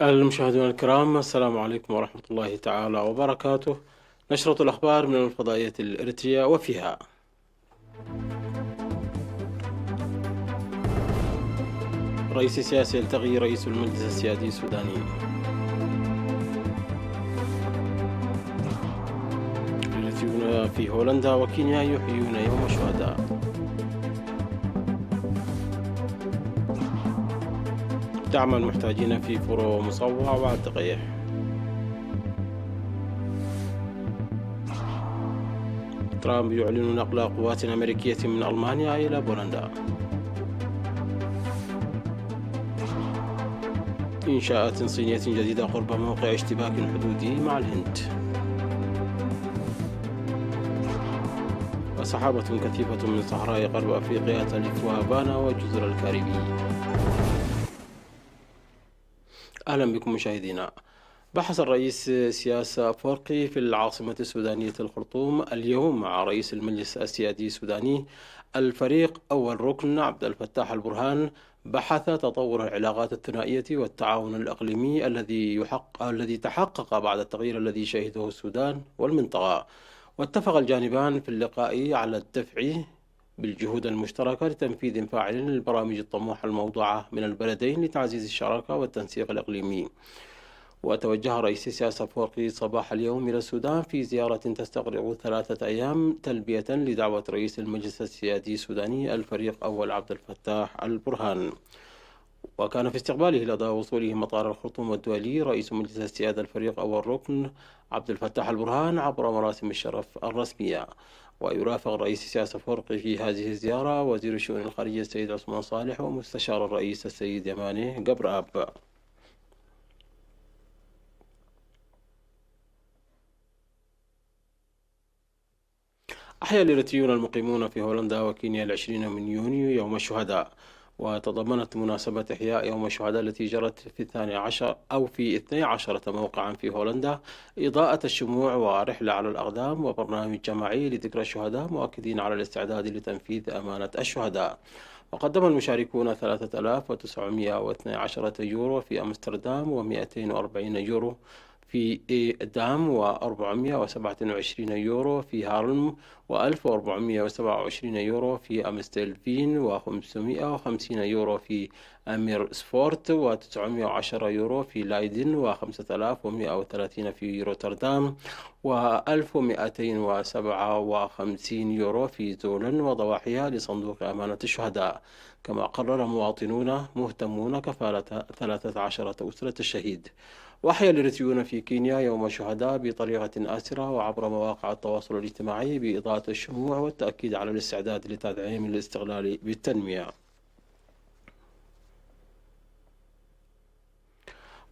المشاهدون الكرام، السلام عليكم ورحمة الله تعالى وبركاته. نشرة الأخبار من الفضائية الإريترية، وفيها: رئيس سياسي يلتقي رئيس المجلس السيادي السوداني. الإريتريون في هولندا وكينيا يحيون يوم الشهداء. دعم المحتاجين في فرو ومصوع والدقيح. ترامب يعلن نقل قوات أمريكية من ألمانيا إلى بولندا. إنشاءات صينية جديدة قرب موقع اشتباك حدودي مع الهند. وسحابة كثيفة من صحراء غرب أفريقيا تلف هافانا وجزر الكاريبي. أهلا بكم مشاهدينا. بحث الرئيس سياس أفورقي في العاصمة السودانية الخرطوم اليوم مع رئيس المجلس السيادي السوداني الفريق أول ركن عبد الفتاح البرهان بحث تطور العلاقات الثنائية والتعاون الإقليمي الذي تحقق بعد التغيير الذي شهده السودان والمنطقة. واتفق الجانبان في اللقاء على الدفع بالجهود المشتركة لتنفيذ فاعل للبرامج الطموحة الموضوعة من البلدين لتعزيز الشراكة والتنسيق الإقليمي. وتوجه رئيس سياسة أفورقي صباح اليوم إلى السودان في زيارة تستغرق 3 أيام تلبية لدعوة رئيس المجلس السيادي السوداني الفريق أول عبد الفتاح البرهان. وكان في استقباله لدى وصوله مطار الخرطوم الدولي رئيس مجلس السيادة الفريق أول ركن عبد الفتاح البرهان عبر مراسم الشرف الرسمية. ويرافق رئيس سياسة أفورقي في هذه الزيارة وزير الشؤون الخارجية السيد عثمان صالح ومستشار الرئيس السيد يماني قبراب. أحيا الإريتريون المقيمون في هولندا وكينيا 20 من يونيو يوم الشهداء. وتضمنت مناسبة إحياء يوم الشهداء التي جرت في 12 موقعا في هولندا إضاءة الشموع ورحلة على الأقدام وبرنامج جماعي لذكرى الشهداء، مؤكدين على الاستعداد لتنفيذ أمانة الشهداء. وقدم المشاركون 3912 يورو في أمستردام و240 يورو في دام و427 يورو في هارلم و1427 يورو في أمستلفين و550 يورو في أمير سفورت و910 يورو في لايدن و5130 في روتردام و1257 يورو في زولن وضواحيها لصندوق أمانة الشهداء. كما قرر مواطنون مهتمون كفالة 13 أسرة الشهيد. وأحيا الإريتريون في كينيا يوم الشهداء بطريقة آسرة وعبر مواقع التواصل الاجتماعي بإضاءة الشموع والتأكيد على الاستعداد لتدعيم الاستقلال بالتنمية.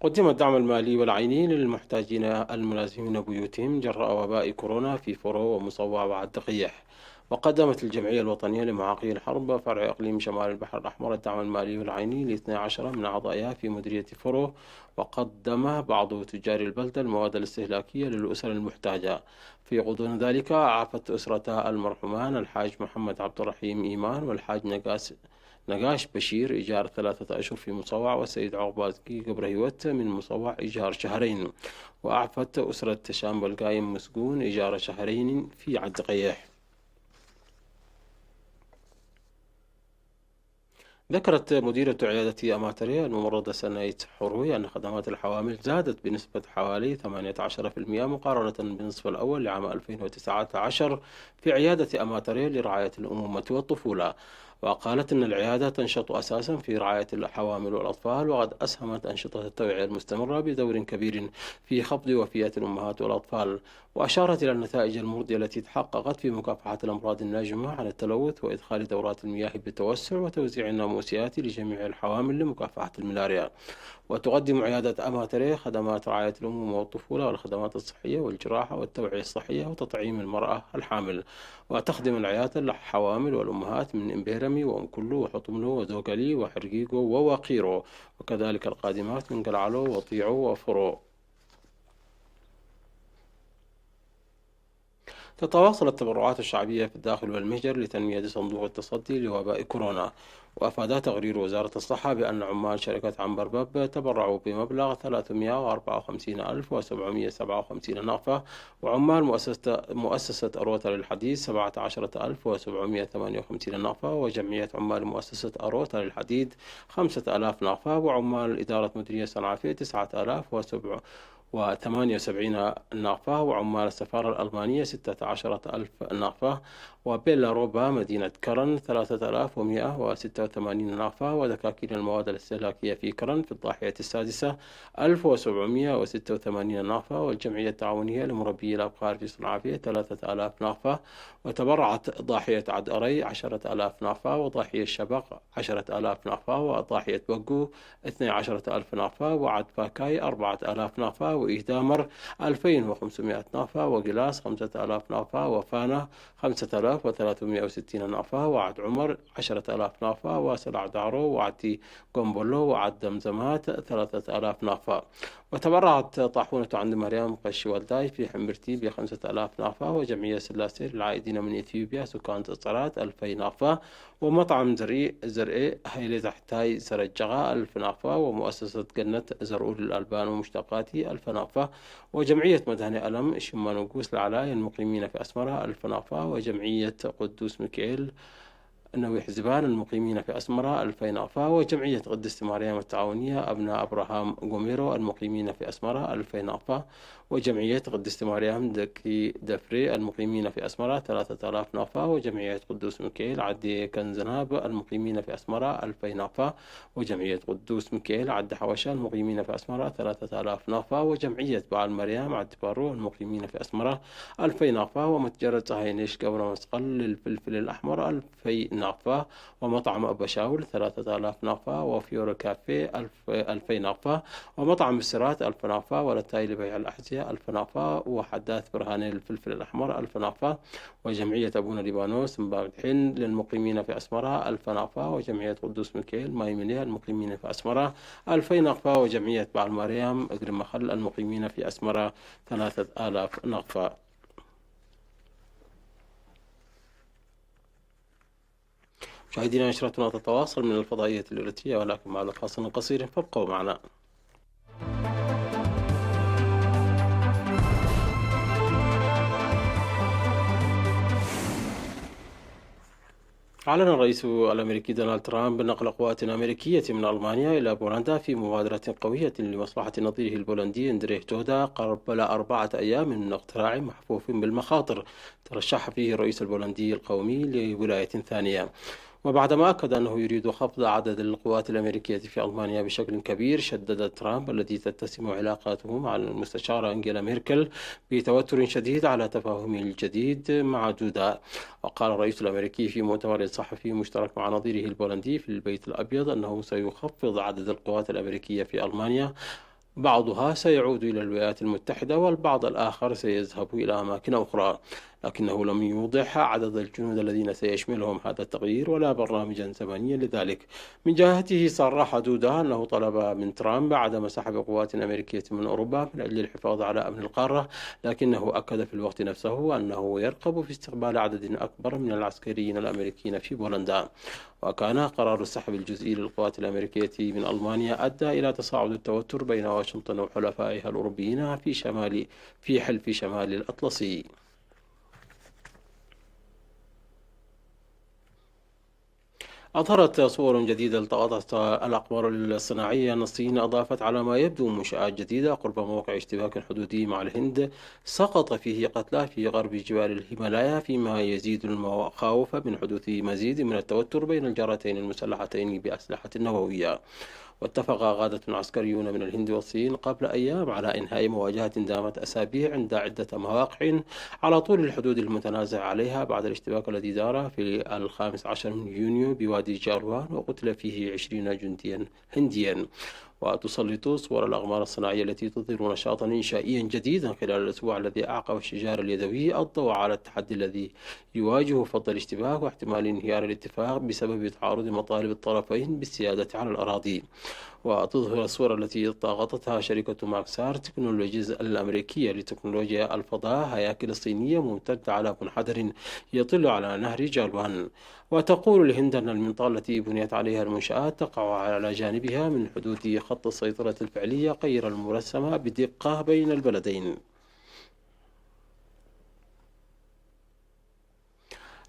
قدم الدعم المالي والعيني للمحتاجين الملازمين بيوتهم جراء وباء كورونا في فرو ومصوع والدقيح. وقدمت الجمعية الوطنية لمعاقي الحرب فرع إقليم شمال البحر الأحمر الدعم المالي والعيني ل12 من أعضائها في مديرية فرو. وقدم بعض تجار البلدة المواد الاستهلاكية للأسر المحتاجة. في غضون ذلك عافت أسرة المرحومان الحاج محمد عبد الرحيم إيمان والحاج نقاش بشير إيجار 3 أشهر في مصوع، والسيد عقبازكي قبرهيوت من مصوع إيجار شهرين. وأعفت أسرة شامبل قايم مسجون إيجار شهرين في عدقيح. ذكرت مديرة عيادة أماتري الممرضة سنايت حروي أن خدمات الحوامل زادت بنسبة حوالي 18% مقارنة بالنصف الأول لعام 2019 في عيادة أماتري لرعاية الأمومة والطفولة. وقالت أن العيادة تنشط أساسا في رعاية الحوامل والأطفال، وقد أسهمت أنشطة التوعية المستمرة بدور كبير في خفض وفيات الأمهات والأطفال. وأشارت إلى النتائج المرضية التي تحققت في مكافحة الأمراض الناجمة عن التلوث وإدخال دورات المياه بالتوسع وتوزيع الناموسيات لجميع الحوامل لمكافحة الملاريا. وتقدم عيادة أماتري خدمات رعاية الأمومة والطفولة والخدمات الصحية والجراحة والتوعية الصحية وتطعيم المرأة الحامل. وتخدم العيادة الحوامل والأمهات من إمبيرمي وأمكلو وحطملو وزوكالي وحرقيقو ووقيرو، وكذلك القادمات من قلعلو وطيعو وفرو. تتواصل التبرعات الشعبية في الداخل والمهجر لتنمية صندوق التصدي لوباء كورونا. وأفاد تقرير وزارة الصحة بأن عمال شركة عنبر باب تبرعوا بمبلغ 354,757 نقفة، وعمال مؤسسة أروتا للحديد 17,758 نقفة، وجمعية عمال مؤسسة أروتا للحديد 5,000 نقفة، وعمال إدارة مديرية صنعاء 9,078 ناقفة، وعمال السفارة الألمانية 16,000 ناقفة، وبيلاروبا مدينة كرن 3,186 ناقفة، ودكاكين المواد الاستهلاكية في كرن في الضاحية السادسة 1,786 ناقفة، والجمعية التعاونية لمربي الأبقار في صنعاء 3,000 ناقفة، وتبرعت ضاحية عد أري 10,000 ناقفة، وضاحية الشبق 10,000 ناقفة، وضاحية بقو 12,000 ناقفة، وعد باكاي 4,000 ناقفة، وإهدامر 2,500 ناقفة، وقلاس 5,000 ناقفة، وفانا 5,360 ناقفة، وعد عمر 10,000 ناقفة، وسلع دارو وعد قنبلو وعد دمزمات 3,000 ناقفة. وتبرعت طاحونة عند مريم قش والداي في حمرتي ب5,000 ناقفة، وجمعية سلاسل العائدين من إثيوبيا سكان تصرات 2,000 ناقفة، ومطعم زرئي هيلي تحتاي سرجغة 1,000 ناقفة، ومؤسسة جنة زرؤول للألبان ومشتقاتي 1,000 ناقفة، وجمعية مدهني ألم شمان وقوس العلايا المقيمين في أسمرة 1,000 ناقفة، وجمعية قدوس ميكائيل نوي حزبان المقيمين في أسمرة 2,000 ناقفة، وجمعية قدس مريم التعاونية أبناء أبراهام قوميرو المقيمين في أسمرة 2,000 ناقفة، وجمعية قدس مريم دكي دفري المقيمين في أسمرة 3,000 ناقفة، وجمعية قدوس ميكائيل عدي كنزناب المقيمين في أسمرة 2,000 ناقفة، وجمعية قدوس ميكائيل عد حوشة المقيمين في أسمرة 3,000 ناقفة، وجمعية بعل مريم عد بارو المقيمين في أسمرة 2,000 ناقفة، ومتجر صهينيش قبر مسقل للفلفل الأحمر 2,000 ناقفة، ومطعم أبا شاول 3,000 ناقفة، وفيورو كافيه 2,000 ناقفة، ومطعم السرات 1,000 ناقفة، ولتاي لبيع الأحذية 1,000 ناقفة، وحداث برهاني للفلفل الأحمر 1,000 ناقفة، وجمعية أبونا ليبانوس مباب الحين للمقيمين في أسمرة 1,000 ناقفة، وجمعية قدوس ميكائيل مايمنية المقيمين في أسمرة 2,000 ناقفة، وجمعية بعل مريم أقرم مخل المقيمين في أسمرة 3,000 ناقفة. مشاهدينا نشرتنا تتواصل من الفضائية الإيرترية، ولكن بعد فاصل قصير فابقوا معنا. أعلن الرئيس الأمريكي دونالد ترامب نقل قوات أمريكية من ألمانيا إلى بولندا في مبادرة قوية لمصلحة نظيره البولندي إندريه تودا قبل 4 أيام من اقتراع محفوف بالمخاطر ترشح فيه الرئيس البولندي القومي لولاية ثانية. وبعدما أكد أنه يريد خفض عدد القوات الأمريكية في ألمانيا بشكل كبير، شدد ترامب الذي تتسم علاقاته مع المستشارة أنجيلا ميركل بتوتر شديد على تفاهمه الجديد مع دودا. وقال الرئيس الأمريكي في مؤتمر صحفي مشترك مع نظيره البولندي في البيت الأبيض أنه سيخفض عدد القوات الأمريكية في ألمانيا، بعضها سيعود إلى الولايات المتحدة والبعض الآخر سيذهب إلى أماكن أخرى، لكنه لم يوضح عدد الجنود الذين سيشملهم هذا التغيير ولا برنامجا زمنيا لذلك. من جهته صرح دودا أنه طلب من ترامب عدم سحب قوات أمريكية من أوروبا من أجل الحفاظ على أمن القارة، لكنه أكد في الوقت نفسه أنه يرغب في استقبال عدد أكبر من العسكريين الأمريكيين في بولندا. وكان قرار السحب الجزئي للقوات الأمريكية من ألمانيا أدى إلى تصاعد التوتر بين واشنطن وحلفائها الأوروبيين في حلف شمال الأطلسي. أظهرت صور جديدة التقطتها الأقمار الصناعية أن الصين أضافت على ما يبدو منشآت جديدة قرب موقع اشتباك حدودي مع الهند سقط فيه قتلى في غرب جبال الهيمالايا، فيما يزيد المخاوف من حدوث مزيد من التوتر بين الجارتين المسلحتين بأسلحة نووية. واتفق قادة عسكريون من الهند والصين قبل أيام على إنهاء مواجهة دامت أسابيع عند عدة مواقع على طول الحدود المتنازع عليها بعد الاشتباك الذي دار في 15 من يونيو بوادي جالوان وقتل فيه 20 جنديا هنديا. وتسلط صور الأقمار الصناعية التي تظهر نشاطا إنشائيا جديدا خلال الأسبوع الذي أعقب الشجار اليدوي الضوء على التحدي الذي يواجه فض الاشتباك واحتمال انهيار الاتفاق بسبب تعارض مطالب الطرفين بالسيادة على الأراضي. وتظهر الصور التي التقطتها شركة ماكسار تكنولوجيز الأمريكية لتكنولوجيا الفضاء هياكل صينية ممتدة على منحدر يطل على نهر جالوان. وتقول الهند أن المنطقة التي بنيت عليها المنشآت تقع على جانبها من حدود خط السيطرة الفعلية غير المرسمة بدقة بين البلدين.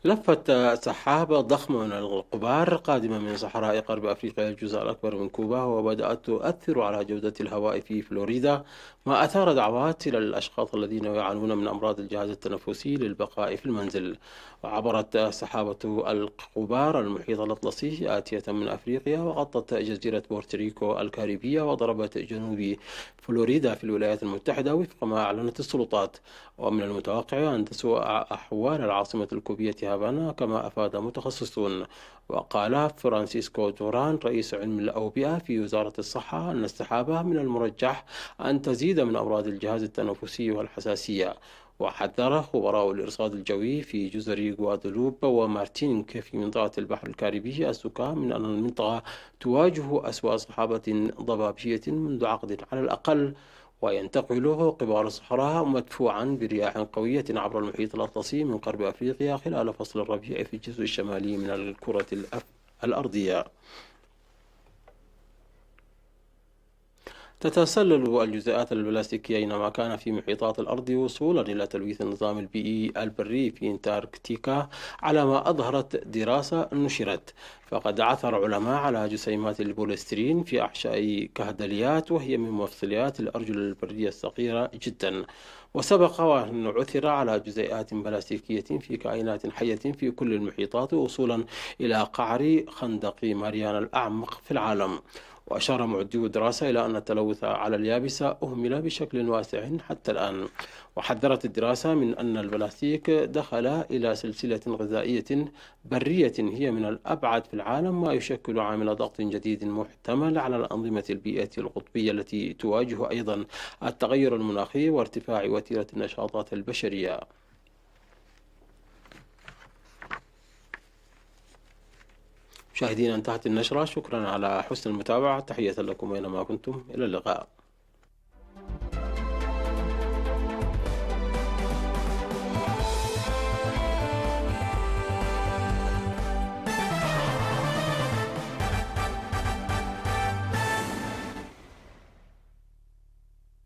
لفت سحابة ضخمة من الغبار قادمة من صحراء غرب أفريقيا الجزء الأكبر من كوبا، وبدأت تؤثر على جودة الهواء في فلوريدا، ما أثار دعوات إلى الأشخاص الذين يعانون من أمراض الجهاز التنفسي للبقاء في المنزل. وعبرت سحابة الغبار المحيط الأطلسي آتية من أفريقيا وغطت جزيرة بورتوريكو الكاريبية وضربت جنوب فلوريدا في الولايات المتحدة وفق ما أعلنت السلطات. ومن المتوقع أن تسوء أحوال العاصمة الكوبية هافانا كما أفاد متخصصون. وقال فرانسيسكو دوران رئيس علم الأوبئة في وزارة الصحة أن السحابة من المرجح أن تزيد من أمراض الجهاز التنفسي والحساسية. وحذر خبراء الإرصاد الجوي في جزر غوادلوب ومارتينيك في منطقة البحر الكاريبي السكان من أن المنطقة تواجه أسوأ سحابة ضبابية منذ عقد على الأقل، وينتقل قبار الصحراء مدفوعا برياح قوية عبر المحيط الأطلسي من غرب أفريقيا خلال فصل الربيع في الجزء الشمالي من الكرة الأرضية. تتسلل الجزيئات البلاستيكية أينما كان في محيطات الأرض وصولا إلى تلويث النظام البيئي البري في أنتاركتيكا على ما أظهرت دراسة نشرت. فقد عثر علماء على جسيمات البوليسترين في أحشاء كهدليات، وهي من مفصليات الأرجل البرية الصغيرة جدا. وسبق وأن عثر على جزيئات بلاستيكية في كائنات حية في كل المحيطات وصولا إلى قعر خندق ماريانا الأعمق في العالم. وأشار معدو الدراسة إلى أن التلوث على اليابسة أهمل بشكل واسع حتى الآن. وحذرت الدراسة من أن البلاستيك دخل إلى سلسلة غذائية برية هي من الأبعد في العالم، ما يشكل عامل ضغط جديد محتمل على الأنظمة البيئية القطبية التي تواجه أيضا التغير المناخي وارتفاع وتيرة النشاطات البشرية. مشاهدينا، انتهت النشرة. شكرا على حسن المتابعة. تحية لكم أينما كنتم. إلى اللقاء.